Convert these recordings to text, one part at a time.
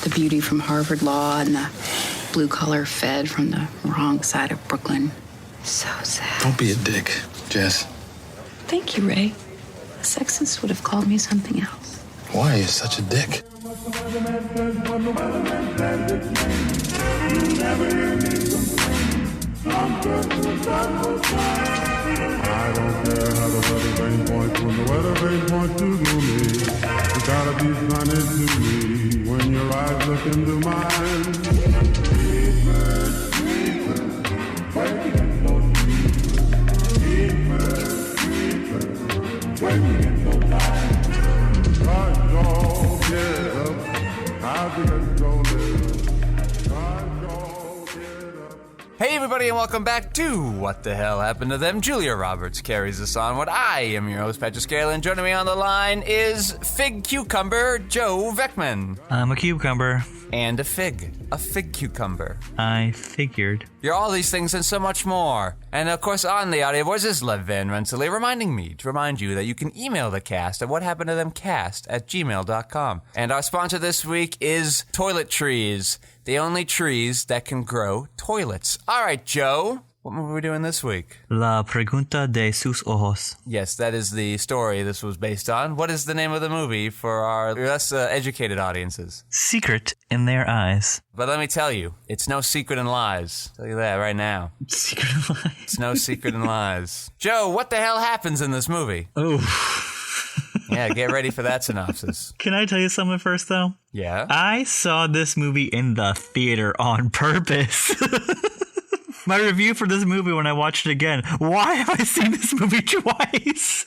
The beauty from Harvard Law and the blue-collar Fed from the wrong side of Brooklyn. So sad. Don't be a dick, Jess. Thank you, Ray. A sexist would have called me something else. Why are you such a dick? I don't care how the weather vane points when the weather vane points to me. You gotta be sunny to me when your eyes look into mine. Hey everybody and welcome back to What the Hell Happened to Them. Julia Roberts carries us on. What I am your host, Patrick Scala, and joining me on the line is Fig Cucumber Joe Vekeman. I'm a cucumber. And a fig cucumber. I figured. You're all these things and so much more. And of course on the audio voice is Lev Van Rensselaer reminding me to remind you that you can email the cast at whathappenedtothemcast@gmail.com. And our sponsor this week is Toilet Trees, the only trees that can grow toilets. All right, Joe, what movie are we doing this week? La pregunta de sus ojos. Yes, that is the story this was based on. What is the name of the movie for our less educated audiences? Secret in their eyes. But let me tell you, it's no secret in lies. I'll tell you that right now. Secret in lies. It's no secret in lies. Joe, what the hell happens in this movie? Oh. Yeah, get ready for that synopsis. Can I tell you something first, though? Yeah? I saw this movie in the theater on purpose. My review for this movie when I watched it again. Why have I seen this movie twice?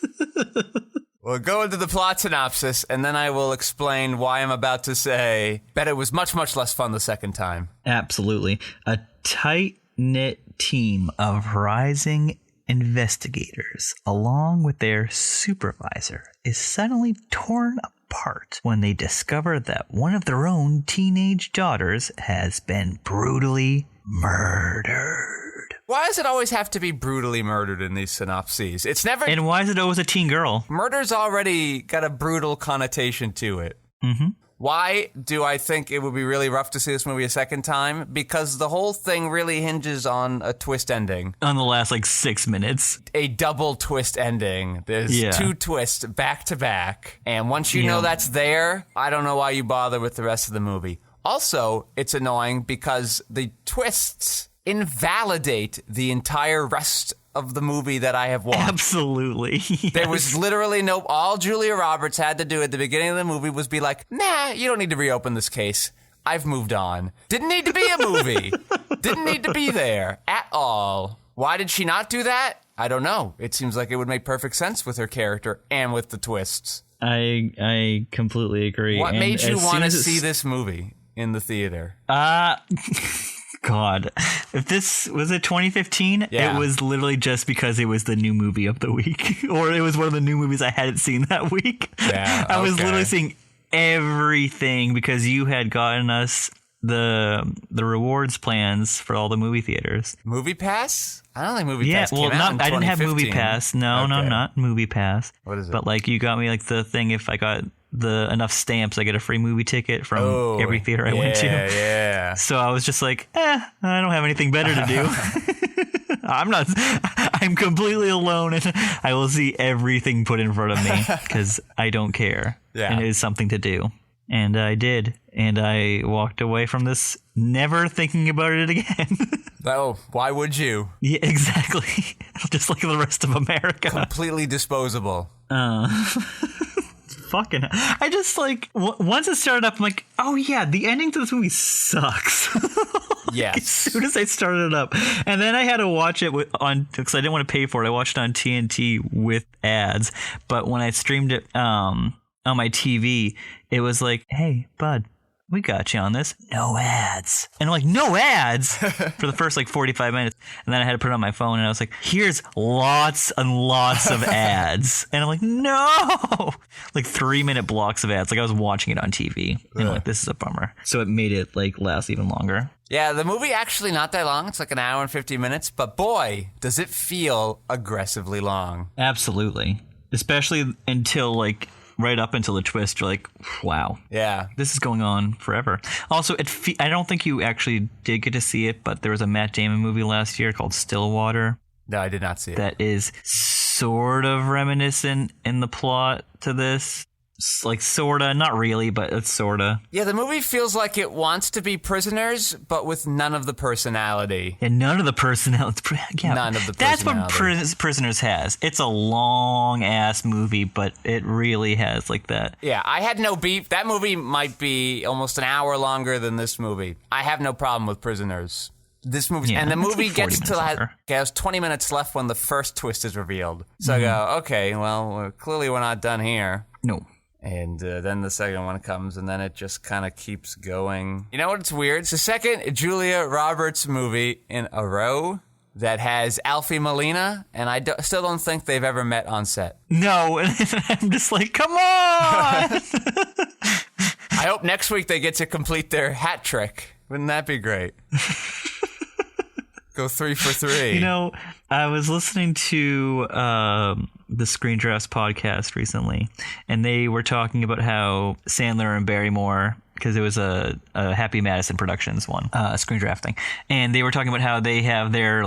We'll go into the plot synopsis, and then I will explain why I'm about to say that it was much, much less fun the second time. Absolutely. A tight-knit team of rising investigators, along with their supervisor, is suddenly torn apart when they discover that one of their own teenage daughters has been brutally murdered. Why does it always have to be brutally murdered in these synopses? It's never... And why is it always a teen girl? Murder's already got a brutal connotation to it. Mm-hmm. Why do I think it would be really rough to see this movie a second time? Because the whole thing really hinges on a twist ending. On the last, 6 minutes. A double twist ending. There's two twists back to back. And once you know that's there, I don't know why you bother with the rest of the movie. Also, it's annoying because the twists invalidate the entire rest of the movie that I have watched. Absolutely. Yes. There was literally all Julia Roberts had to do at the beginning of the movie was be like, nah, you don't need to reopen this case. I've moved on. Didn't need to be a movie. Didn't need to be there at all. Why did she not do that? I don't know. It seems like it would make perfect sense with her character and with the twists. I completely agree. What made you want to see this movie in the theater? God, if this was it 2015, Yeah. It was literally just because it was the new movie of the week, or it was one of the new movies I hadn't seen that week. Yeah, I was okay. literally seeing everything because you had gotten us the rewards plans for all the movie theaters. Movie Pass? I don't think Movie Pass came out in I didn't have Movie 2015. Pass. No, not Movie Pass. What is it? But you got me the thing if I got enough stamps, I get a free movie ticket from every theater I went to. Yeah. So I was just I don't have anything better to do. I'm completely alone and I will see everything put in front of me because I don't care. Yeah. And it is something to do. And I did. And I walked away from this never thinking about it again. Oh, why would you? Yeah, exactly. Just like the rest of America. Completely disposable. Fucking, I just once it started up, I'm like, oh yeah, the ending to this movie sucks. Yes. As soon as I started it up, and then I had to watch it because I didn't want to pay for it. I watched it on TNT with ads, but when I streamed it on my TV, it was like, hey, bud, we got you on this. No ads. And I'm like, no ads for the first 45 minutes. And then I had to put it on my phone and I was like, here's lots and lots of ads. And I'm like, no, 3-minute blocks of ads. I was watching it on TV and I'm this is a bummer. So it made it last even longer. Yeah, the movie actually not that long. It's an hour and 50 minutes, but boy, does it feel aggressively long. Absolutely. Especially until right up until the twist, you're like, wow. Yeah. This is going on forever. Also, I don't think you actually did get to see it, but there was a Matt Damon movie last year called Stillwater. No, I did not see it. That is sort of reminiscent in the plot to this. Like, sorta, not really, but it's sorta. Yeah, the movie feels like it wants to be prisoners, but with none of the personality. And none of the personality. Yeah, None of the that's what personality. Prisoners has. It's a long ass movie, but it really has like that. Yeah, I had no beef. That movie might be almost an hour longer than this movie. I have no problem with Prisoners. This movie, Yeah, and the it's movie like 40 gets to minutes longer. has 20 minutes left when the first twist is revealed. So I go, okay, well, clearly we're not done here. No. And then the second one comes, and then it just kind of keeps going. You know what's weird? It's the second Julia Roberts movie in a row that has Alfie Molina, and I still don't think they've ever met on set. No, and I'm just like, come on! I hope next week they get to complete their hat trick. Wouldn't that be great? Go 3 for 3. You know, I was listening to the Screen Drafts podcast recently, and they were talking about how Sandler and Barrymore, because it was a Happy Madison Productions one, screen drafting, and they were talking about how they have their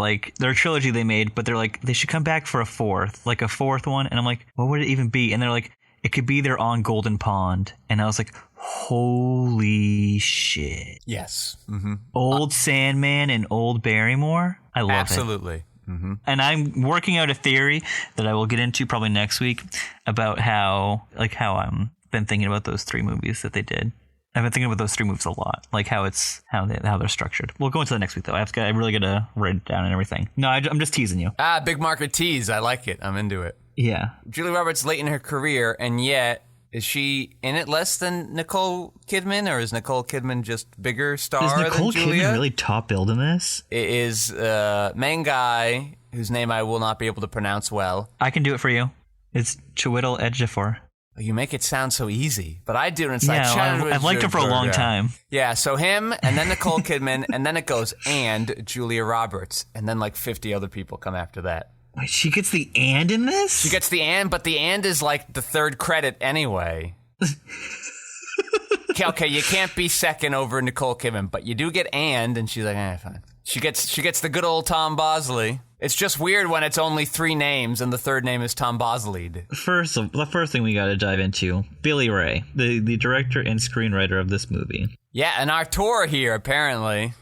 trilogy they made, but they're like, they should come back for a fourth one, and I'm like, what would it even be? And they're like, it could be their On Golden Pond, and I was like, holy shit. Yes. Mm-hmm. Old Sandman and Old Barrymore. I love it. Absolutely. Mm-hmm. And I'm working out a theory that I will get into probably next week about how I'm been thinking about those 3 movies that they did. I've been thinking about those 3 movies a lot, like how they're structured. We'll go into the next week though. I really got to write it down and everything. No, I'm just teasing you. Big market tease. I like it. I'm into it. Yeah. Julia Roberts late in her career, and yet is she in it less than Nicole Kidman, or is Nicole Kidman just bigger star Is Nicole than Julia? Kidman really top billed in this? It is main guy whose name I will not be able to pronounce well. I can do it for you. It's Chiwetel Ejiofor. You make it sound so easy, but I do, and it's like... Yeah, I've liked him for a long time. Yeah, so him, and then Nicole Kidman, and then it goes, and Julia Roberts, and then like 50 other people come after that. Wait, she gets the and in this? She gets the and, but the and is like the third credit anyway. Okay, you can't be second over Nicole Kidman, but you do get and she's like, fine. She gets the good old Tom Bosley. It's just weird when it's only 3 names and the third name is Tom Bosley. The first thing we got to dive into, Billy Ray, the director and screenwriter of this movie. Yeah, and our tour here, apparently.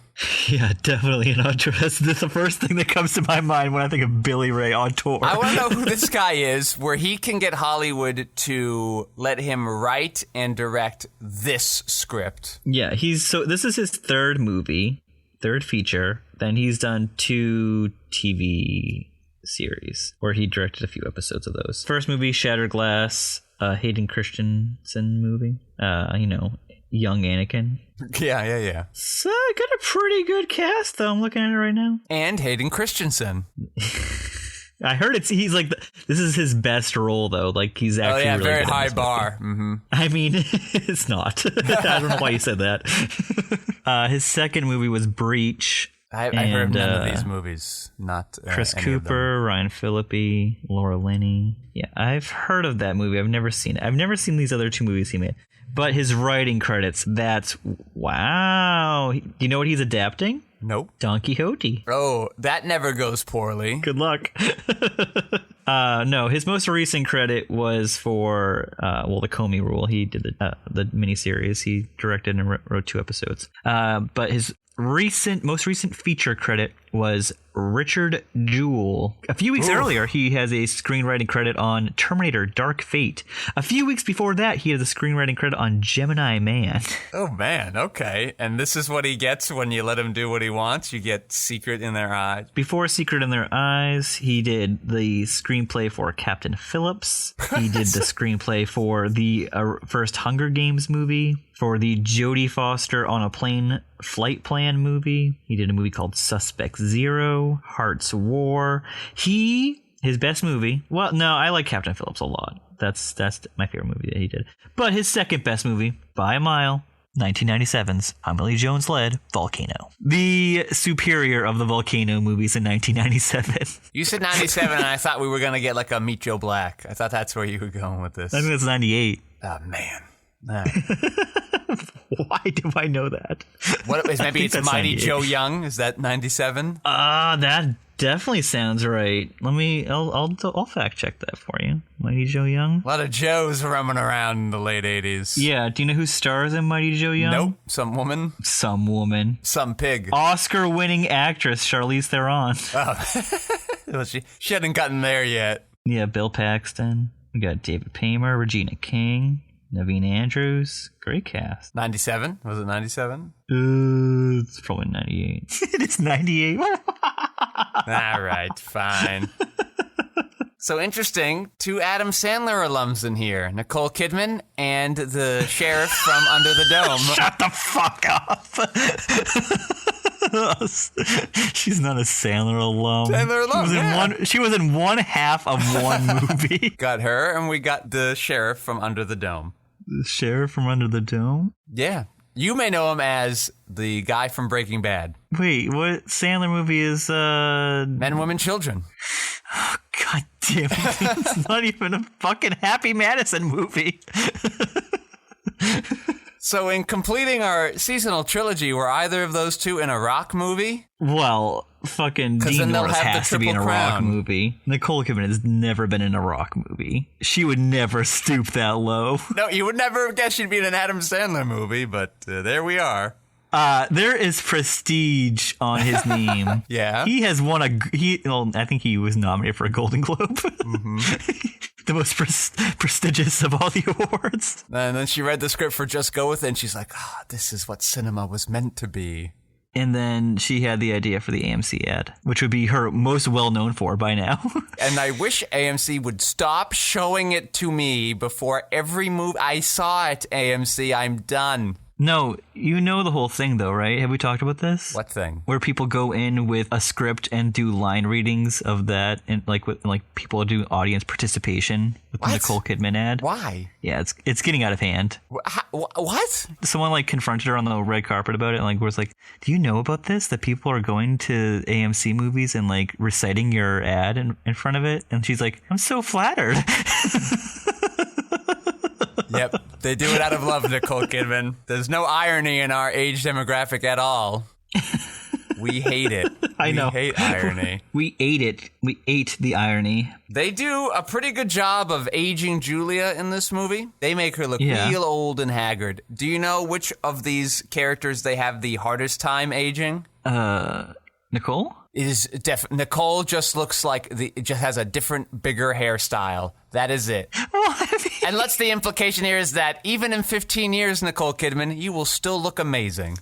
Yeah, definitely an auteur. That's the first thing that comes to my mind when I think of Billy Ray on tour. I want to know who this guy is, where he can get Hollywood to let him write and direct this script. Yeah, this is his third feature. Then he's done 2 TV series where he directed a few episodes of those. First movie, Shattered Glass, Hayden Christensen movie. Young Anakin. Yeah. So got a pretty good cast though. I'm looking at it right now. And Hayden Christensen. I heard this is his best role though. Like he's actually really very good in high this bar. movie. Mm-hmm. I mean, it's not. I don't know why you said that. His second movie was Breach. I heard none of these movies. Not Chris any of them. Cooper, Ryan Phillippe, Laura Linney. Yeah, I've heard of that movie. I've never seen it. I've never seen these other 2 movies he made. But his writing credits, wow. Do you know what he's adapting? Nope. Don Quixote. Oh, that never goes poorly. Good luck. No, his most recent credit was for, the Comey Rule. He did the miniseries. He directed and wrote 2 episodes. But his most recent feature credit was Richard Jewell. A few weeks earlier, he has a screenwriting credit on Terminator Dark Fate. A few weeks before that, he has a screenwriting credit on Gemini Man. Oh, man. Okay. And this is what he gets when you let him do what he wants? You get Secret in Their Eyes. Before Secret in Their Eyes, he did the screenplay for Captain Phillips. He did the screenplay for the first Hunger Games movie, for the Jodie Foster on a Plane Flight Plan movie. He did a movie called Suspect Zero, Heart's War. His best movie, well, no, I like Captain Phillips a lot. That's my favorite movie that he did. But his second best movie, by a mile, 1997's Tommy Lee Jones-led Volcano. The superior of the Volcano movies in 1997. You said 97, and I thought we were going to get like a Meet Joe Black. I thought that's where you were going with this. I think that's 98. Oh, man. Why do I know that? What is maybe it's that's Mighty 98. Joe Young? Is that 97? That definitely sounds right. I'll fact check that for you. Mighty Joe Young. A lot of Joes roaming around in the late 80s. Yeah. Do you know who stars in Mighty Joe Young? Nope. Some woman. Some woman. Some pig. Oscar-winning actress Charlize Theron. Well, she hadn't gotten there yet. Yeah. Bill Paxton. We got David Paymer, Regina King, Naveen Andrews. Great cast. 97? Was it 97? It's probably 98. It's 98. All right, fine. So interesting, 2 Adam Sandler alums in here. Nicole Kidman and the sheriff from Under the Dome. Shut the fuck up. She's not a Sandler alum. Sandler alum, She was in one half of one movie. Got her, and we got the sheriff from Under the Dome. The sheriff from Under the Dome? Yeah. You may know him as the guy from Breaking Bad. Wait, what Sandler movie is, Men, Women, Children. God damn it. It's not even a fucking Happy Madison movie. So in completing our seasonal trilogy, were either of those two in a rock movie? Well, fucking 'Cause Dean then they'll Norris have the has to be in a Triple rock Crown. movie. Nicole Kidman has never been in a rock movie. She would never stoop that low. No, you would never have guessed she'd be in an Adam Sandler movie, but there we are. There is prestige on his name. Yeah. He has won I think he was nominated for a Golden Globe. The most prestigious of all the awards. And then she read the script for Just Go With It, and she's like, this is what cinema was meant to be. And then she had the idea for the AMC ad, which would be her most well-known for by now. And I wish AMC would stop showing it to me before every movie. I saw it, AMC. I'm done. No, you know the whole thing, though, right? Have we talked about this? What thing? Where people go in with a script and do line readings of that, and like people do audience participation with the What? Nicole Kidman ad. Why? Yeah, it's getting out of hand. What? Someone like confronted her on the red carpet about it, and like was like, "Do you know about this? That people are going to AMC movies and like reciting your ad in front of it?" And she's like, "I'm so flattered." Yep, they do it out of love, Nicole Kidman. There's no irony in our age demographic at all. We hate it. I know. We hate irony. We ate it. We ate the irony. They do a pretty good job of aging Julia in this movie. They make her look real old and haggard. Do you know which of these characters they have the hardest time aging? Nicole? It is Nicole just looks like it just has a different, bigger hairstyle. That is it. And that's the implication here is that even in 15 years, Nicole Kidman, you will still look amazing.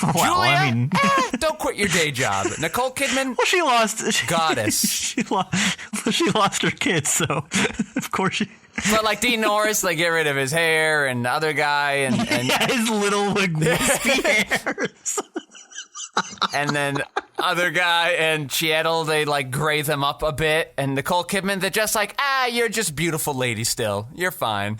Well, Julia, I mean, don't quit your day job. Nicole Kidman, well, she lost. goddess. She lost her kids, so of course she. But like Dean Norris, they get rid of his hair, and the other guy, and Yeah, his little like wispy hairs. and then other guy and Chiettle, they like gray them up a bit. And Nicole Kidman, they're just like, you're just beautiful lady still. You're fine.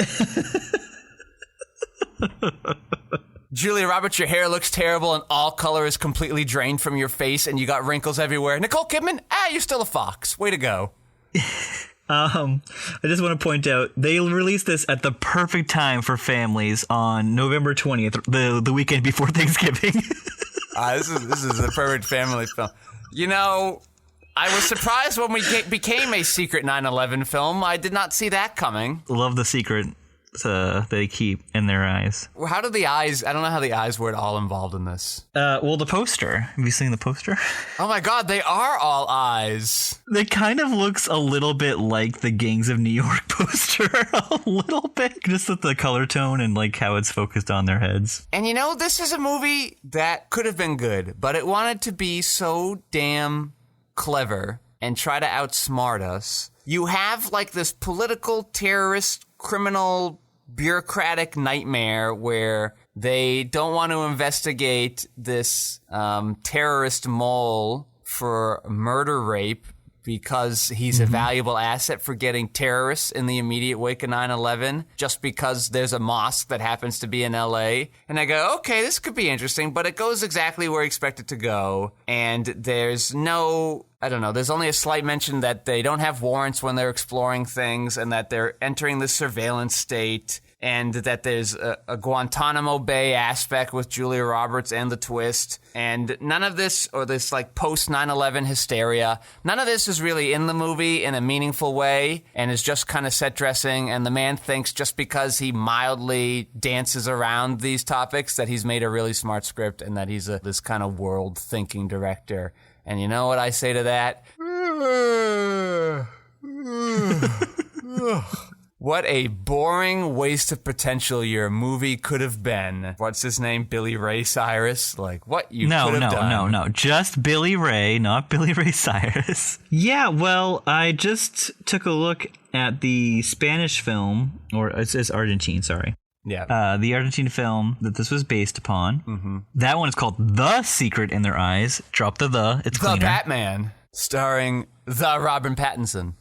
Julia Roberts, your hair looks terrible and all color is completely drained from your face and you got wrinkles everywhere. Nicole Kidman, you're still a fox. Way to go. I just want to point out they released this at the perfect time for families on November 20th, the weekend before Thanksgiving. This is the perfect family film. You know, I was surprised when we became a secret 9/11 film. I did not see that coming. Love the secret they keep in their eyes. How did the eyes? I don't know how the eyes were at all involved in this. Well, the poster. Have you seen the poster? Oh my God, they are all eyes. It kind of looks a little bit like the Gangs of New York poster. A little bit. Just with the color tone and like how it's focused on their heads. And you know, this is a movie that could have been good, but it wanted to be so damn clever and try to outsmart us. You have like this political terrorist criminal bureaucratic nightmare where they don't want to investigate this terrorist mole for murder rape because he's a valuable asset for getting terrorists in the immediate wake of 9/11 just because there's a mosque that happens to be in LA. And I go, okay, this could be interesting, but it goes exactly where I expect it to go. And there's no, I don't know, there's only a slight mention that they don't have warrants when they're exploring things and that they're entering the surveillance state. and that there's a Guantanamo Bay aspect with Julia Roberts and the twist. And none of this, or this like post 9/11 hysteria, none of this is really in the movie in a meaningful way and is just kind of set dressing. And the man thinks just because he mildly dances around these topics that he's made a really smart script and that he's this kind of world thinking director. And you know what I say to that? What a boring waste of potential your movie could have been. What's his name? Billy Ray Cyrus? Like, what you could have done. No. Just Billy Ray, not Billy Ray Cyrus. Yeah, well, I just took a look at the Spanish film, or it's Argentine, sorry. Yeah. The Argentine film that this was based upon. Mm-hmm. That one is called The Secret in Their Eyes. Drop the. It's cleaner. The Batman, starring the Robin Pattinson.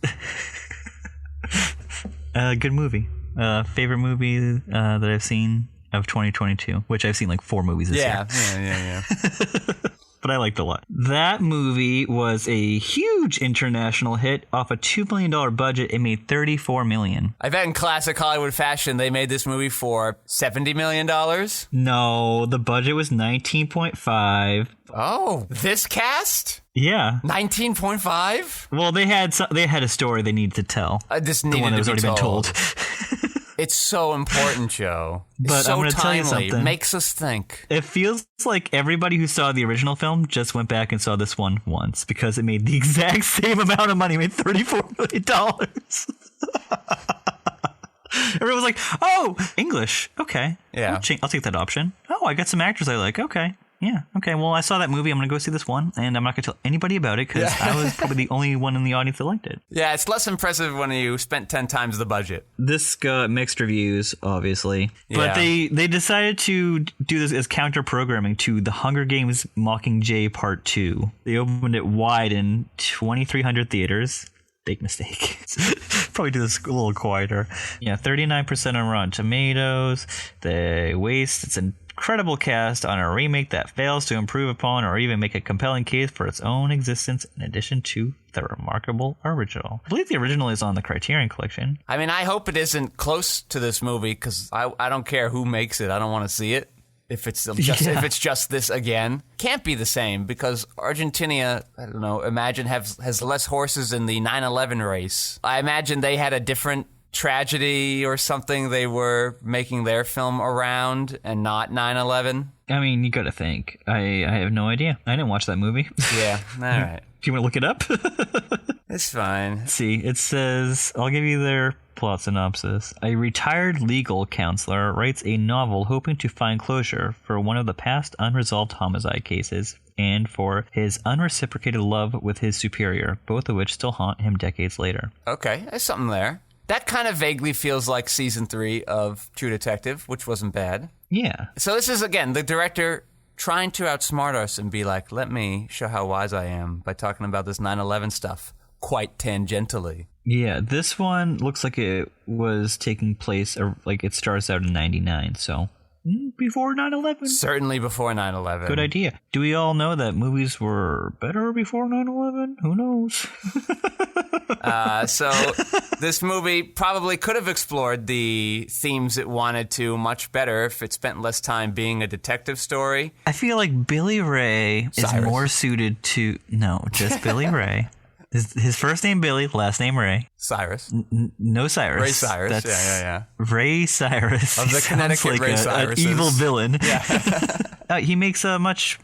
Good movie. Favorite movie that I've seen of 2022, which I've seen like 4 movies this year. Yeah. But I liked it a lot. That movie was a huge international hit. Off a $2 million budget, it made $34 million. I bet in classic Hollywood fashion, they made this movie for $70 million. No, the budget was 19.5. Oh, this cast? Yeah. 19.5? Well, they had a story they needed to tell. This needed the one that was to be already told. been told. It's so important, Joe. It's But so I'm going to tell you timely. something. Makes us think. It feels like everybody who saw the original film just went back and saw this one once because it made the exact same amount of money. It made $34 million. Everyone was like, oh, English. Okay. Yeah. I'll take that option. Oh, I got some actors I like. Okay. Yeah. Okay. Well, I saw that movie. I'm going to go see this one, and I'm not going to tell anybody about it because I was probably the only one in the audience that liked it. Yeah, it's less impressive when you spent 10 times the budget. This got mixed reviews, obviously. But they decided to do this as counter-programming to The Hunger Games Mockingjay Part 2. They opened it wide in 2,300 theaters. Big mistake. Probably do this a little quieter. Yeah, 39% on Rotten Tomatoes. They waste its incredible cast on a remake that fails to improve upon or even make a compelling case for its own existence in addition to the remarkable original. I believe the original is on the Criterion Collection. I mean, I hope it isn't close to this movie because I don't care who makes it. I don't want to see it. If it's just this again, can't be the same because Argentina, I don't know, imagine has less horses in the 9/11 race. I imagine they had a different tragedy or something they were making their film around and not 9/11. I mean, you gotta think. I have no idea. I didn't watch that movie. Yeah, all right. Do you want to look it up? It's fine. Let's see, it says, I'll give you their plot synopsis. A retired legal counselor writes a novel hoping to find closure for one of the past unresolved homicide cases and for his unreciprocated love with his superior, both of which still haunt him decades later. Okay, there's something there. That kind of vaguely feels like season 3 of True Detective, which wasn't bad. Yeah. So this is, again, the director trying to outsmart us and be like, let me show how wise I am by talking about this 9/11 stuff quite tangentially. Yeah, this one looks like it was taking place, like it starts out in 99, so before 9/11. Certainly before 9/11. Good idea. Do we all know that movies were better before 9/11? Who knows? So this movie probably could have explored the themes it wanted to much better if it spent less time being a detective story. I feel like Billy Ray is Cyrus. more suited to... No, just Billy Ray. His first name Billy, last name Ray. Cyrus. No Cyrus. Ray Cyrus. That's Yeah. Ray Cyrus. Of the He sounds Connecticut like Ray an Cyruses. evil villain. Yeah. He makes a much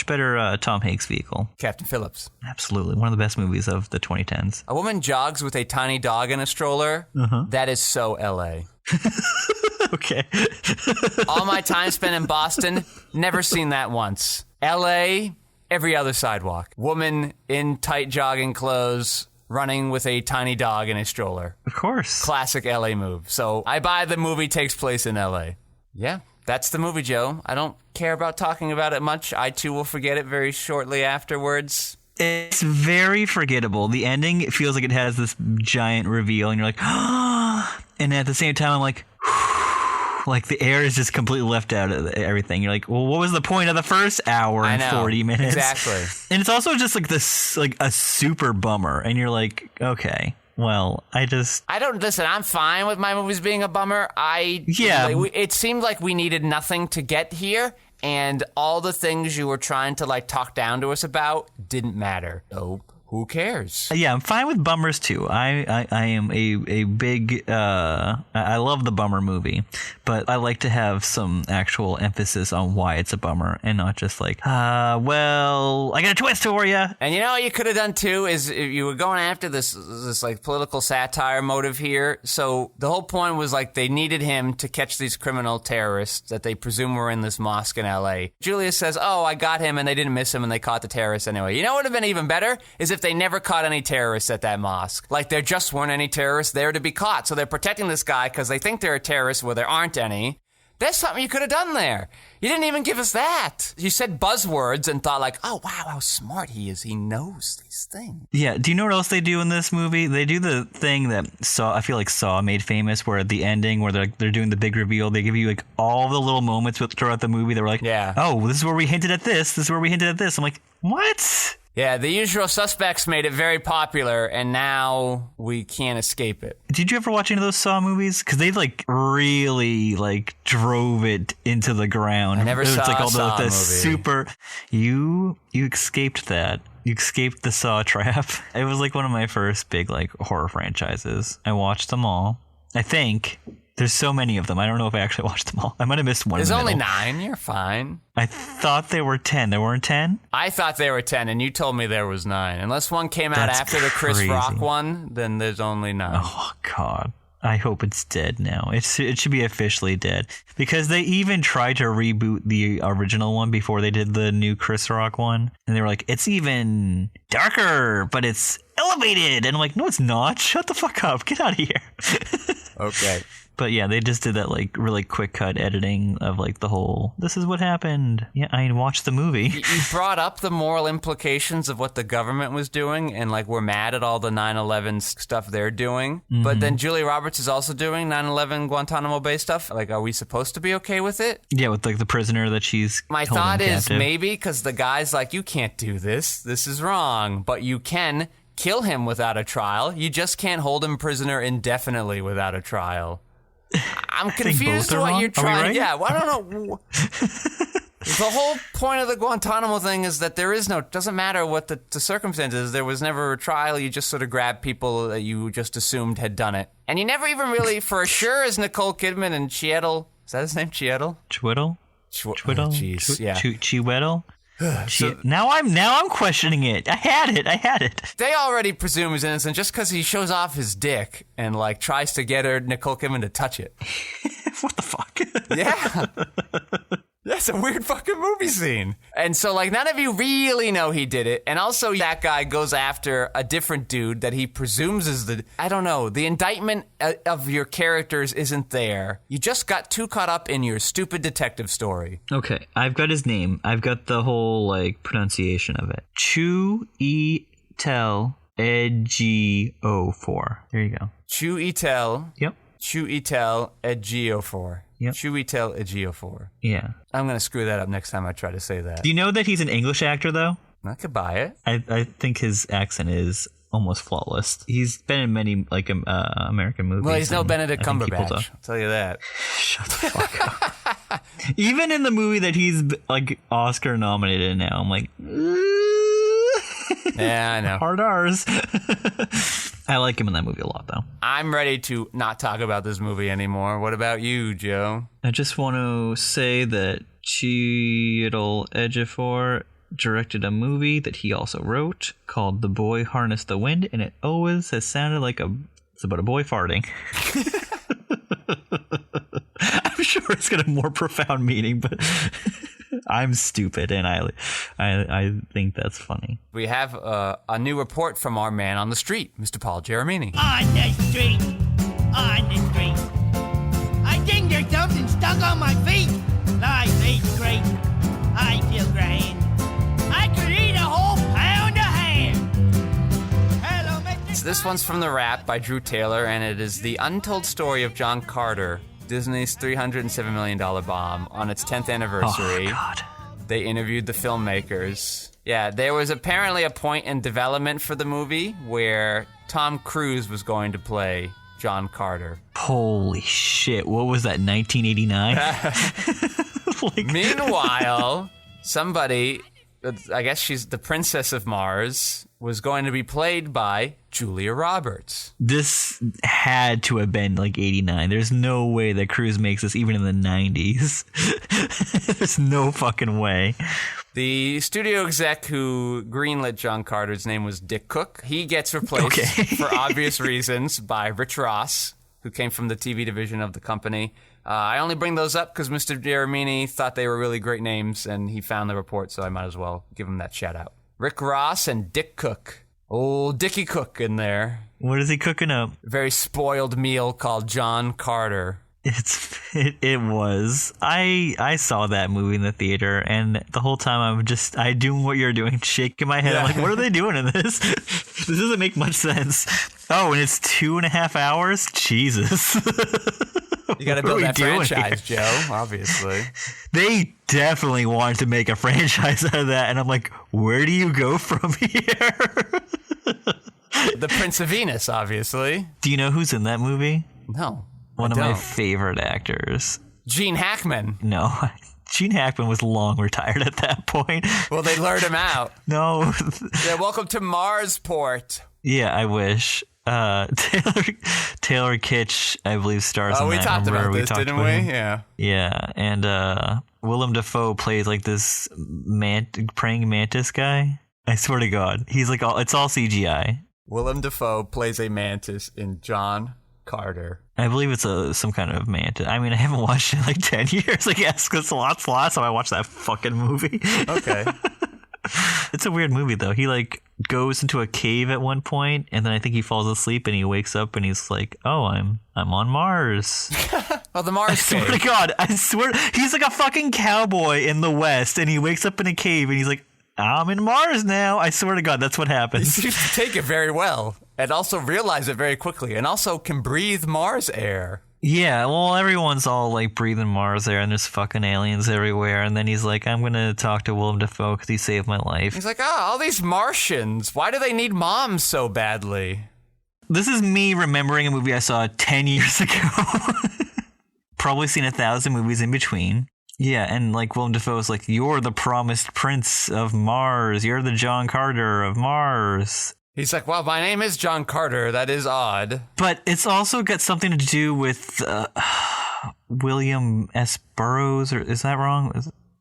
better Tom Hanks vehicle. Captain Phillips. Absolutely. One of the best movies of the 2010s. A woman jogs with a tiny dog in a stroller. That is so LA. Okay. All my time spent in Boston, never seen that once. LA, every other sidewalk. Woman in tight jogging clothes, running with a tiny dog in a stroller. Of course. Classic LA move. So I buy the movie takes place in LA. Yeah, that's the movie, Joe. I don't care about talking about it much. I too will forget it very shortly afterwards. It's very forgettable. The ending, it feels like it has this giant reveal, and you're like, ah. And at the same time, I'm like, like the air is just completely left out of everything. You're like, well, what was the point of the first hour and 40 minutes? Exactly. And it's also just like this, like a super bummer. And you're like, okay, well, I don't listen. I'm fine with my movies being a bummer. It seemed like we needed nothing to get here, and all the things you were trying to like talk down to us about didn't matter. So who cares? Yeah, I'm fine with bummers too. I am a big I love the bummer movie, but I like to have some actual emphasis on why it's a bummer and not just like, well, I got a twist for you. And you know what you could have done too is if you were going after this like political satire motive here. So the whole point was like they needed him to catch these criminal terrorists that they presume were in this mosque in LA. Julia says, "Oh, I got him," and they didn't miss him, and they caught the terrorists anyway. You know what would have been even better is if they never caught any terrorists at that mosque. Like, there just weren't any terrorists there to be caught. So they're protecting this guy because they think there are terrorists where there aren't any. There's something you could have done there. You didn't even give us that. You said buzzwords and thought like, oh, wow, how smart he is. He knows these things. Yeah. Do you know what else they do in this movie? They do the thing that I feel like Saw made famous, where at the ending, where they're doing the big reveal, they give you like all the little moments throughout the movie. They're like, oh, this is where we hinted at this. This is where we hinted at this. I'm like, what? Yeah, The Usual Suspects made it very popular, and now we can't escape it. Did you ever watch any of those Saw movies? Because they like really like drove it into the ground. I never saw like all a Saw movie. Super. You escaped that. You escaped the Saw trap. It was like one of my first big like horror franchises. I watched them all. I think. There's so many of them. I don't know if I actually watched them all. I might have missed one. There's only 9. You're fine. I thought there were 10. There weren't 10? I thought there were 10, and you told me there was 9. Unless one came out after the Chris Rock one, then there's only 9. Oh, God. I hope it's dead now. It should be officially dead. Because they even tried to reboot the original one before they did the new Chris Rock one. And they were like, it's even darker, but it's elevated. And I'm like, no, it's not. Shut the fuck up. Get out of here. Okay. But yeah, they just did that like really quick cut editing of like the whole, this is what happened. Yeah, I watched the movie. You brought up the moral implications of what the government was doing, and like we're mad at all the 9/11 stuff they're doing. Mm-hmm. But then Julia Roberts is also doing 9/11 Guantanamo Bay stuff. Like, are we supposed to be okay with it? Yeah, with like the prisoner that she's My thought is maybe because the guy's like, you can't do this. This is wrong. But you can kill him without a trial. You just can't hold him prisoner indefinitely without a trial. I'm confused to what you're trying. Right? Yeah, well, I don't know. The whole point of the Guantanamo thing is that there is no, doesn't matter what the circumstances. There was never a trial. You just sort of grabbed people that you just assumed had done it. And you never even really, for sure, as Nicole Kidman and Chiwetel, is that his name, Chiwetel? Chiwetel? Chiwetel? Jeez, yeah. Chiwetel? So, now I'm questioning it. I had it. They already presume he's innocent just because he shows off his dick and like tries to get Nicole Kidman to touch it. What the fuck? Yeah. That's a weird fucking movie scene. And so, like, none of you really know he did it. And also, that guy goes after a different dude that he presumes is I don't know, the indictment of your characters isn't there. You just got too caught up in your stupid detective story. Okay, I've got his name. I've got the whole, like, pronunciation of it. Chiwetel Ejiofor. There you go. Chiwetel. Yep. Chiwetel Ejiofor. Yep. Chiwetel Ejiofor. Yeah. I'm going to screw that up next time I try to say that. Do you know that he's an English actor, though? I could buy it. I think his accent is almost flawless. He's been in many, like, American movies. Well, he's no Benedict Cumberbatch. I'll tell you that. Shut the fuck up. Even in the movie that he's, like, Oscar nominated in now, I'm like... Yeah, I know. Hard R's. I like him in that movie a lot, though. I'm ready to not talk about this movie anymore. What about you, Joe? I just want to say that Chiwetel Ejiofor directed a movie that he also wrote called The Boy Harnessed the Wind, and it always has sounded like it's about a boy farting. I'm sure it's got a more profound meaning, but I'm stupid, and I think that's funny. We have a new report from our man on the street, Mr. Paul Geremini. On the street, I think there's something stuck on my feet. Life is great, I feel grand. I could eat a whole pound of ham. Hello, Mr. So this one's from The Wrap by Drew Taylor, and it is the untold story of John Carter, Disney's $307 million bomb, on its 10th anniversary. Oh, God. They interviewed the filmmakers. Yeah, there was apparently a point in development for the movie where Tom Cruise was going to play John Carter. Holy shit. What was that, 1989? Meanwhile, somebody, I guess she's the Princess of Mars, was going to be played by Julia Roberts. This had to have been like 89. There's no way that Cruise makes this even in the 90s. There's no fucking way. The studio exec who greenlit John Carter's name was Dick Cook. He gets replaced for obvious reasons by Rich Ross, who came from the TV division of the company. I only bring those up because Mr. Giaramini thought they were really great names, and he found the report, so I might as well give him that shout out. Rick Ross and Dick Cook. Old Dickie Cook in there. What is he cooking up? A very spoiled meal called John Carter. It was. I saw that movie in the theater, and the whole time I doing what you're doing, shaking my head. Yeah. I'm like, what are they doing in this? This doesn't make much sense. Oh, and it's 2.5 hours? Jesus. You gotta build that franchise, Joe, obviously. They definitely wanted to make a franchise out of that, and I'm like, where do you go from here? The Prince of Venus, obviously. Do you know who's in that movie? No. One of my favorite actors. Gene Hackman. No, Gene Hackman was long retired at that point. Well, they lured him out. No. Yeah, welcome to Marsport. Yeah, I wish. Taylor Kitsch, I believe, stars in that. We talked about this, didn't we? Yeah. Yeah, and Willem Dafoe plays like this praying mantis guy. I swear to God, he's like it's all CGI. Willem Dafoe plays a mantis in John Carter. I believe it's some kind of mantis. I mean, I haven't watched it in like 10 years, I guess, because the last time I watched that fucking movie. Okay. It's a weird movie, though. He like goes into a cave at one point, and then I think he falls asleep, and he wakes up, and he's like, "Oh, I'm on Mars." Oh, the Mars cave. I swear to God, I swear, he's like a fucking cowboy in the West, and he wakes up in a cave, and he's like, "I'm in Mars now." I swear to God, that's what happens. He seems to take it very well, and also realize it very quickly, and also can breathe Mars air. Yeah, well, everyone's all like breathing Mars air, and there's fucking aliens everywhere. And then he's like, I'm gonna talk to Willem Dafoe because he saved my life. He's like, all these Martians. Why do they need moms so badly? This is me remembering a movie I saw 10 years ago. Probably seen 1,000 movies in between. Yeah, and like Willem Dafoe's like, you're the promised prince of Mars. You're the John Carter of Mars. He's like, well, my name is John Carter. That is odd. But it's also got something to do with William S. Burroughs, or is that wrong?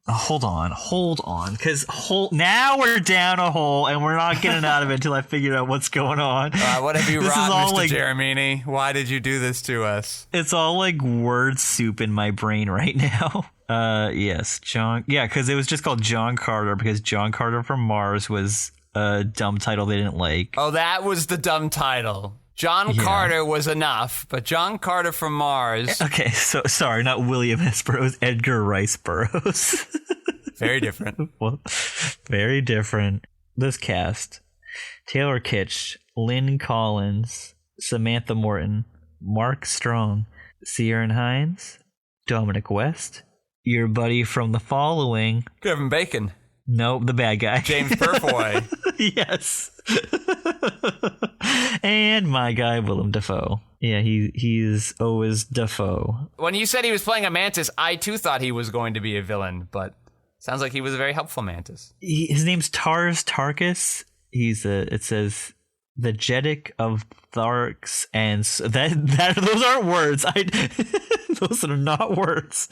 Hold on, because now we're down a hole, and we're not getting out of it until I figure out what's going on. What have you wrought, Mr. Giaramini? Why did you do this to us? It's all like word soup in my brain right now. Yes, John. Yeah, because it was just called John Carter because John Carter from Mars was a dumb title they didn't like. Oh, that was the dumb title. John Carter was enough, but John Carter from Mars. Okay, so sorry, not William S. Burroughs, Edgar Rice Burroughs. Very different. Well, very different. This cast: Taylor Kitsch, Lynn Collins, Samantha Morton, Mark Strong, Ciarán Hinds, Dominic West, your buddy from The Following, Kevin Bacon. Nope, the bad guy. James Purfoy. Yes. And my guy, Willem Dafoe. Yeah, he's always Dafoe. When you said he was playing a mantis, I too thought he was going to be a villain, but sounds like he was a very helpful mantis. His name's Tars Tarkas. It says the Jetic of Tharks, and that those aren't words. Those are not words.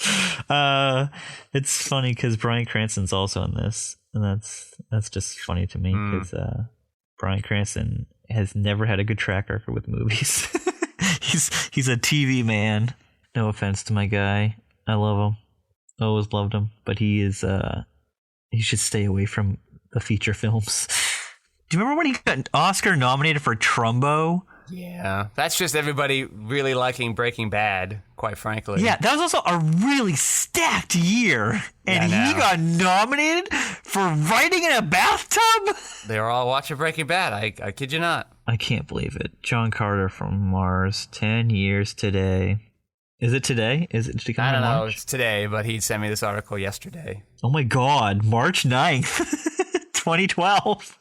It's funny because Bryan Cranston's also in this, and that's just funny to me because Bryan Cranston has never had a good track record with movies. He's a TV man. No offense to my guy, I love him, always loved him, but he should stay away from the feature films. Do you remember when he got Oscar nominated for Trumbo? Yeah, that's just everybody really liking Breaking Bad, quite frankly. Yeah, that was also a really stacked year, and he got nominated for writing in a bathtub? They were all watching Breaking Bad, I kid you not. I can't believe it. John Carter from Mars, 10 years today. Is it today? Is it to come I don't in know. March? It's today, but he sent me this article yesterday. Oh my God, March 9th, 2012.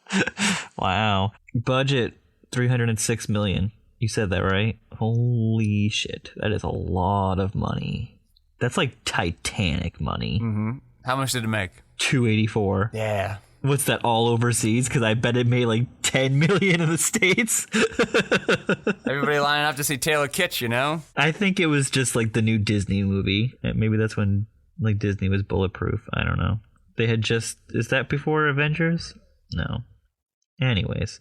Wow. Budget, $306 million. You said that, right? Holy shit. That is a lot of money. That's like Titanic money. Mm-hmm. How much did it make? 284. Yeah. What's that, all overseas? Because I bet it made like 10 million in the States. Everybody lining up to see Taylor Kitsch, you know? I think it was just like the new Disney movie. Maybe that's when like Disney was bulletproof. I don't know. They had just... Is that before Avengers? No. Anyways.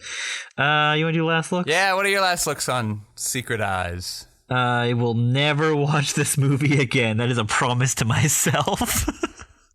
You want to do last looks? Yeah, what are your last looks on Secret Eyes? I will never watch this movie again. That is a promise to myself.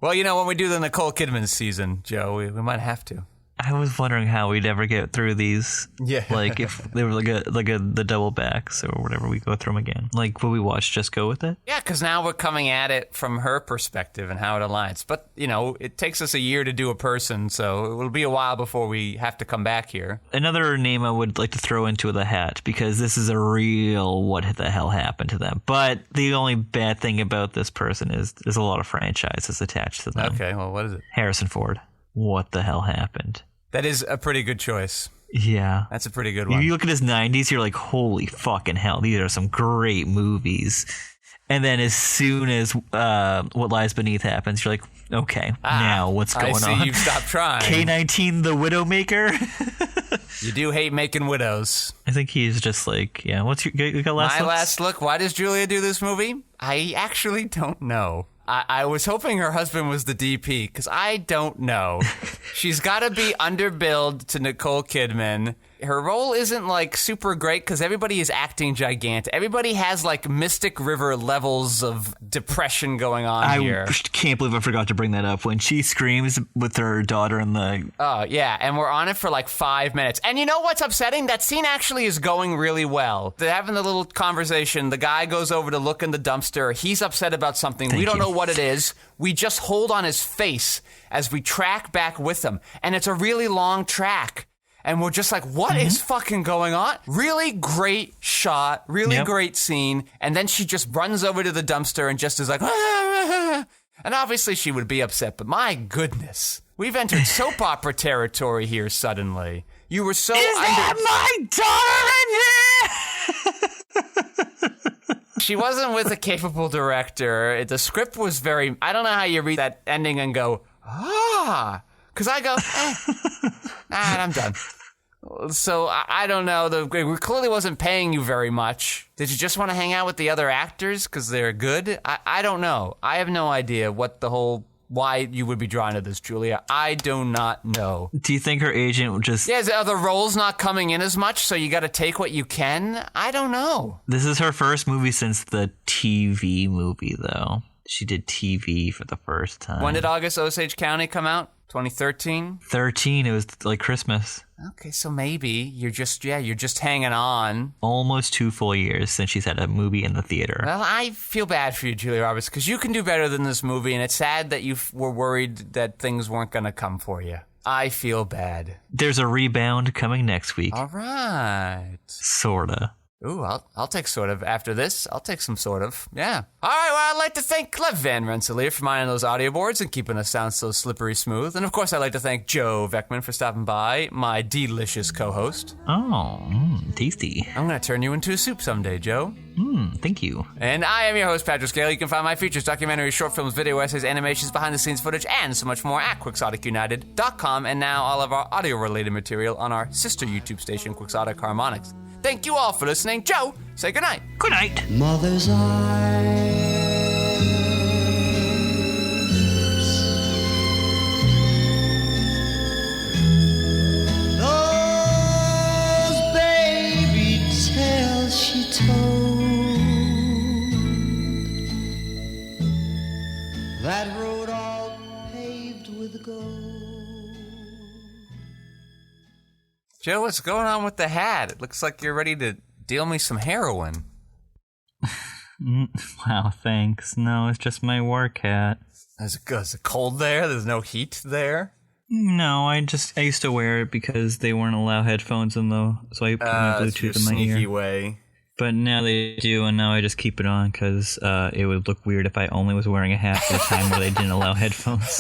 Well, you know, when we do the Nicole Kidman season, Joe, we might have to. I was wondering how we'd ever get through these. Yeah. Like if they were the double backs or whatever, we go through them again. Like what we watched, Just Go With It? Yeah, because now we're coming at it from her perspective and how it aligns. But, you know, it takes us a year to do a person, so it will be a while before we have to come back here. Another name I would like to throw into the hat, because this is a real what the hell happened to them. But the only bad thing about this person is there's a lot of franchises attached to them. Okay, well, what is it? Harrison Ford. What the hell happened? That is a pretty good choice. Yeah. That's a pretty good one. You look at his 90s, you're like, holy fucking hell, these are some great movies. And then as soon as What Lies Beneath happens, you're like, okay, now what's going on? I see you've stopped trying. K-19, The Widowmaker. You do hate making widows. I think he's just like, yeah, what's you got last My looks? last look, why does Julia do this movie? I actually don't know. I was hoping her husband was the DP, because I don't know. She's got to be underbilled to Nicole Kidman. Her role isn't, like, super great, because everybody is acting gigantic. Everybody has, like, Mystic River levels of depression going on here. I can't believe I forgot to bring that up. When she screams with her daughter in the... Oh, yeah, and we're on it for, like, 5 minutes. And you know what's upsetting? That scene actually is going really well. They're having the little conversation. The guy goes over to look in the dumpster. He's upset about something. We don't know what it is. We just hold on his face as we track back with him. And it's a really long track. And we're just like, what is fucking going on? Really great shot, really great scene. And then she just runs over to the dumpster and just is like, and obviously she would be upset, but my goodness. We've entered soap opera territory here suddenly. You were so my daughter in here? She wasn't with a capable director. The script was very... I don't know how you read that ending and go, because I go, I'm done. So I don't know. We clearly wasn't paying you very much. Did you just want to hang out with the other actors because they're good? I don't know. I have no idea why you would be drawn to this, Julia. I do not know. Do you think her agent would just... Yeah, are the roles not coming in as much, so you got to take what you can? I don't know. This is her first movie since the TV movie, though. She did TV for the first time. When did August Osage County come out? 2013? 13, it was like Christmas. Okay, so maybe you're just hanging on. Almost 2 full years since she's had a movie in the theater. Well, I feel bad for you, Julia Roberts, because you can do better than this movie, and it's sad that you were worried that things weren't going to come for you. I feel bad. There's a rebound coming next week. All right. Sorta. Ooh, I'll take sort of after this. I'll take some sort of. Yeah. All right, well, I'd like to thank Clef Van Rensselaer for minding those audio boards and keeping us sound so slippery smooth. And, of course, I'd like to thank Joe Vekeman for stopping by, my delicious co-host. Oh, tasty. I'm going to turn you into a soup someday, Joe. Thank you. And I am your host, Patrick Scale. You can find my features, documentaries, short films, video essays, animations, behind-the-scenes footage, and so much more at QuixoticUnited.com, and now all of our audio-related material on our sister YouTube station, Quixotic Harmonics. Thank you all for listening. Joe, say goodnight. Good night. Mother's eyes, those baby tales she told, that road all paved with gold. Joe, what's going on with the hat? It looks like you're ready to deal me some heroin. Wow, thanks. No, it's just my work hat. Is it cold there? There's no heat there? No, I used to wear it because they weren't allow headphones in so I put my Bluetooth in my sneaky ear. way. But now they do, and now I just keep it on because it would look weird if I only was wearing a hat for the time where they didn't allow headphones.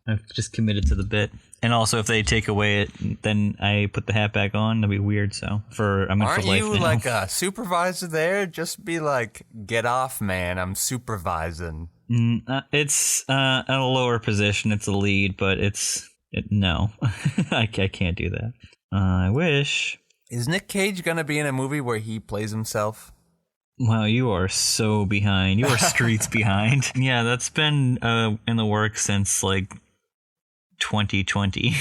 I've just committed to the bit. And also, if they take away it, then I put the hat back on. That'd be weird. So I'm in for life Aren't you now. like a supervisor there? Just be like, get off, man. I'm supervising. It's at a lower position. It's a lead, but no. I can't do that. I wish. Is Nick Cage going to be in a movie where he plays himself? Wow, you are so behind. You are streets behind. Yeah, that's been in the works since like 2020.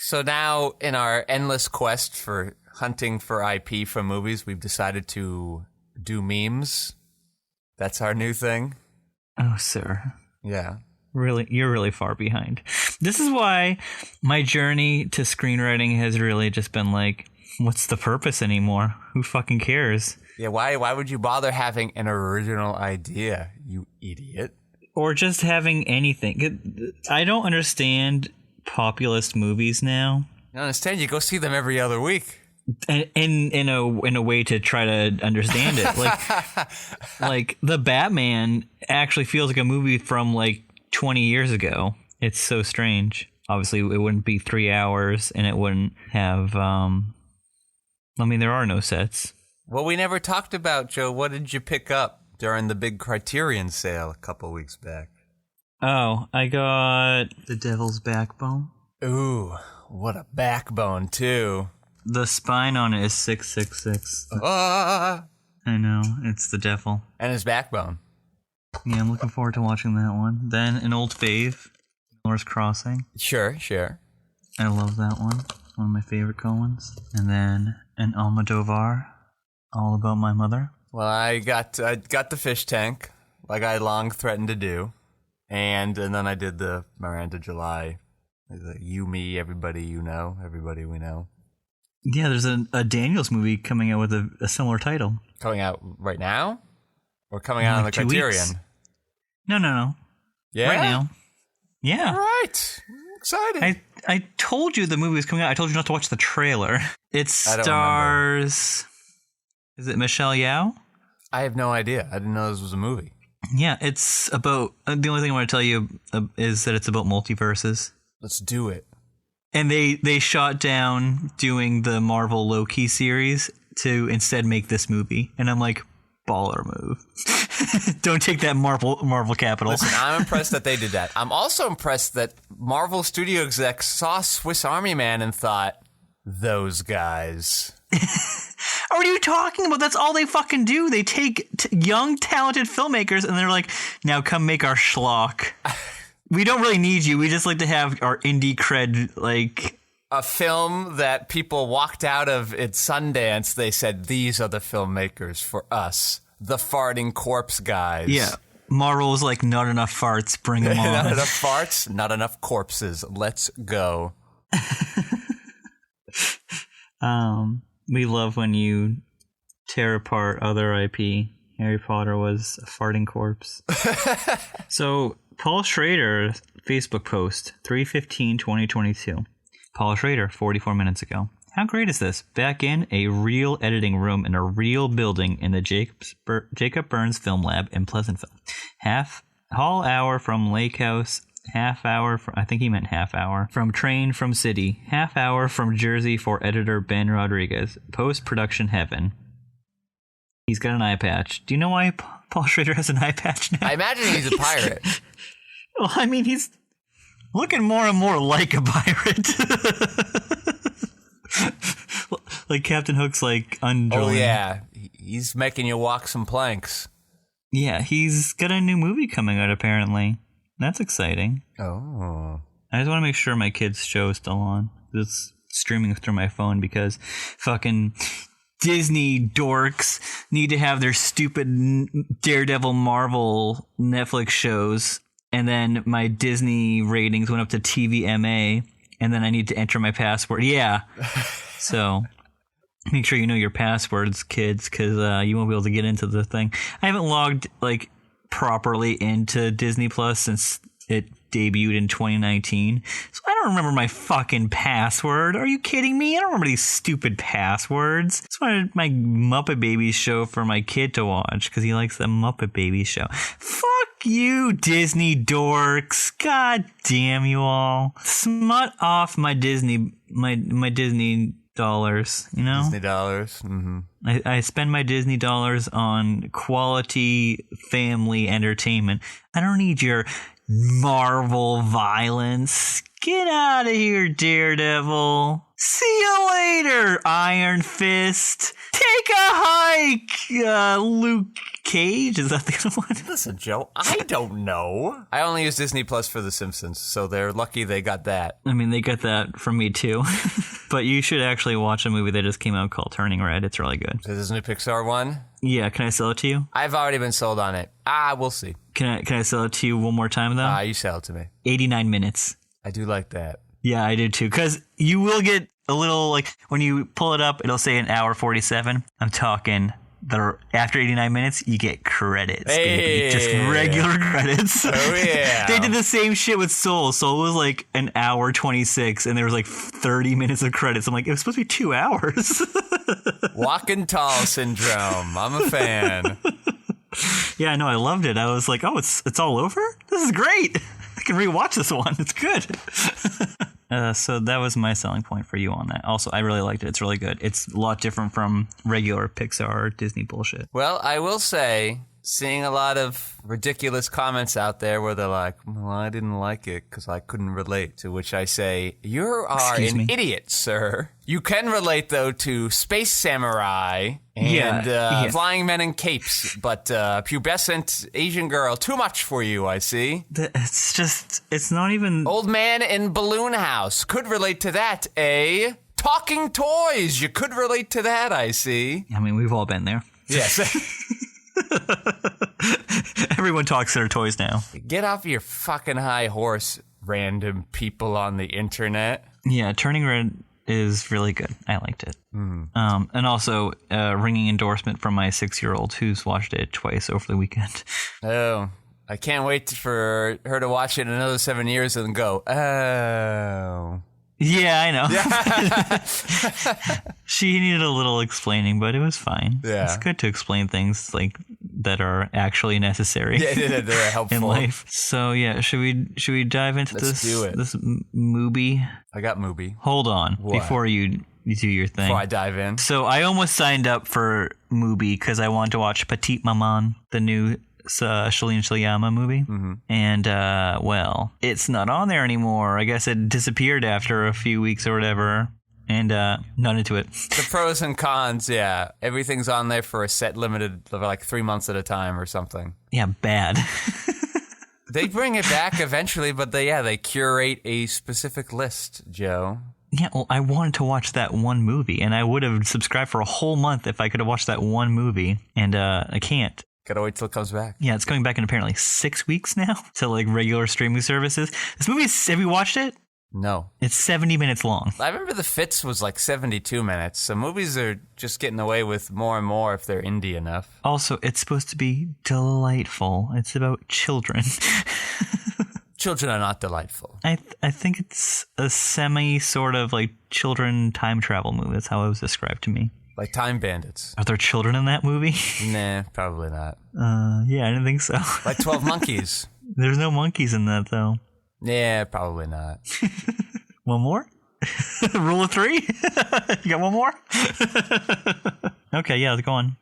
So now, in our endless quest for hunting for IP from movies, we've decided to do memes. That's our new thing. Oh, sir. Yeah. Really, you're really far behind. This is why my journey to screenwriting has really just been like, what's the purpose anymore? Who fucking cares? Yeah, why would you bother having an original idea, you idiot? Or just having anything. I don't understand populist movies now. I understand you go see them every other week. In a way to try to understand it. Like the Batman actually feels like a movie from like 20 years ago. It's so strange. Obviously, it wouldn't be 3 hours, and it wouldn't have. There are no sets. Well, we never talked about, Joe. What did you pick up during the big Criterion sale a couple weeks back? Oh, I got The Devil's Backbone. Ooh, what a backbone, too. The spine on it is 666. Ah! I know, it's the devil. And his backbone. Yeah, I'm looking forward to watching that one. Then an old fave, Norris Crossing. Sure. I love that one. One of my favorite Coens. And then an Almodovar, All About My Mother. Well, I got the fish tank, like I long threatened to do. And then I did the Miranda July. The You, Me, Everybody You Know, Everybody We Know. Yeah, there's a Daniels movie coming out with a similar title. Coming out right now? Or coming out on the 2 Criterion? weeks. No. Yeah? Right now. Yeah. All right. Exciting. I told you the movie was coming out. I told you not to watch the trailer. It I don't stars... Is it Michelle Yeoh? I have no idea. I didn't know this was a movie. Yeah, it's about... The only thing I want to tell you is that it's about multiverses. Let's do it. And they shot down doing the Marvel Loki series to instead make this movie. And I'm like, baller move. Don't take that Marvel capital. Listen, I'm impressed that they did that. I'm also impressed that Marvel studio execs saw Swiss Army Man and thought, those guys. What are you talking about? That's all they fucking do. They take young, talented filmmakers and they're like, now come make our schlock. We don't really need you. We just like to have our indie cred, like... A film that people walked out of at Sundance, they said, these are the filmmakers for us. The farting corpse guys. Yeah. Marvel's like, not enough farts, bring them on. Not enough farts, not enough corpses. Let's go. We love when you tear apart other IP. Harry Potter was a farting corpse. So... Paul Schrader, Facebook post, 3/15/2022. Paul Schrader, 44 minutes ago. How great is this? Back in a real editing room in a real building in the Jacob Burns Film Lab in Pleasantville. Hall hour from Lake House, half hour from, I think he meant half hour, from Train from City, half hour from Jersey for editor Ben Rodriguez. Post-production heaven. He's got an eye patch. Do you know why Paul Schrader has an eye patch now? I imagine he's a pirate. Well, I mean, he's looking more and more like a pirate. Like Captain Hook's like unjoined. Oh, yeah. He's making you walk some planks. Yeah, he's got a new movie coming out, apparently. That's exciting. Oh. I just want to make sure my kids' show is still on. It's streaming through my phone because fucking... Disney dorks need to have their stupid Daredevil Marvel Netflix shows, and then my Disney ratings went up to TVMA, and then I need to enter my password. Yeah. So make sure you know your passwords, kids, because you won't be able to get into the thing. I haven't logged like properly into Disney Plus since it debuted in 2019. So I don't remember my fucking password. Are you kidding me? I don't remember these stupid passwords. It's my Muppet Babies show for my kid to watch because he likes the Muppet Babies show. Fuck you, Disney dorks. God damn you all. Smut off my Disney dollars, you know? Disney dollars. Mm-hmm. I spend my Disney dollars on quality family entertainment. I don't need your Marvel violence. Get out of here, Daredevil. See you later, Iron Fist. Take a hike, Luke Cage. Is that the other one? Listen, Joe, I don't know. I only use Disney Plus for The Simpsons, so they're lucky they got that. I mean, they got that from me too. But you should actually watch a movie that just came out called Turning Red. It's really good. Is this a new Pixar one? Yeah, can I sell it to you? I've already been sold on it. We'll see. Can I sell it to you one more time though? You sell it to me. 89 minutes. I do like that. Yeah, I do too. Because you will get a little, like, when you pull it up, it'll say an hour 47. I'm talking, after 89 minutes, you get credits, baby. Just regular credits. Oh, yeah. They did the same shit with Soul. Soul was like an hour 26, and there was like 30 minutes of credits. I'm like, it was supposed to be 2 hours. Walking tall syndrome. I'm a fan. Yeah, I know. I loved it. I was like, oh, it's all over? This is great. I can rewatch this one. It's good. So that was my selling point for you on that. Also, I really liked it. It's really good. It's a lot different from regular Pixar or Disney bullshit. Well, I will say, seeing a lot of ridiculous comments out there where they're like, well, I didn't like it because I couldn't relate. To which I say, you are an idiot, sir. You can relate, though, to Space Samurai and Flying Men in Capes, but pubescent Asian girl, too much for you, I see. It's not even... Old Man in Balloon House, could relate to that, eh? Talking toys, you could relate to that, I see. I mean, we've all been there. Yes. Everyone talks their toys now. Get off your fucking high horse, random people on the internet. Yeah, Turning Red is really good. I liked it. And also, ringing endorsement from my 6-year-old who's watched it twice over the weekend. Oh, I can't wait for her to watch it in another 7 years and go, oh. Yeah, I know. She needed a little explaining, but it was fine. Yeah. It's good to explain things like that are actually necessary. Yeah, they're helpful in life. So yeah, should we dive into this movie? I got movie. Hold on, before you do your thing. Before I dive in. So I almost signed up for movie because I wanted to watch Petite Maman, the new Celine Sciamma movie. Mm-hmm. And well, it's not on there anymore. I guess it disappeared after a few weeks or whatever. And not into it. The pros and cons, yeah. Everything's on there for a set limited of like 3 months at a time or something. Yeah, bad. They bring it back eventually, but they curate a specific list, Joe. Yeah, well, I wanted to watch that one movie, and I would have subscribed for a whole month if I could have watched that one movie, and I can't. Gotta wait till it comes back. Yeah, it's coming back in apparently 6 weeks now to like regular streaming services. This movie, have you watched it? No. It's 70 minutes long. I remember The Fits was like 72 minutes, so movies are just getting away with more and more if they're indie enough. Also, it's supposed to be delightful. It's about children. Children are not delightful. I think it's a semi sort of like children time travel movie. That's how it was described to me. Like Time Bandits. Are there children in that movie? Nah, probably not. Yeah, I didn't think so. Like 12 Monkeys. There's no monkeys in that, though. Yeah, probably not. One more? Rule of 3? You got one more? Okay, yeah, let's go on.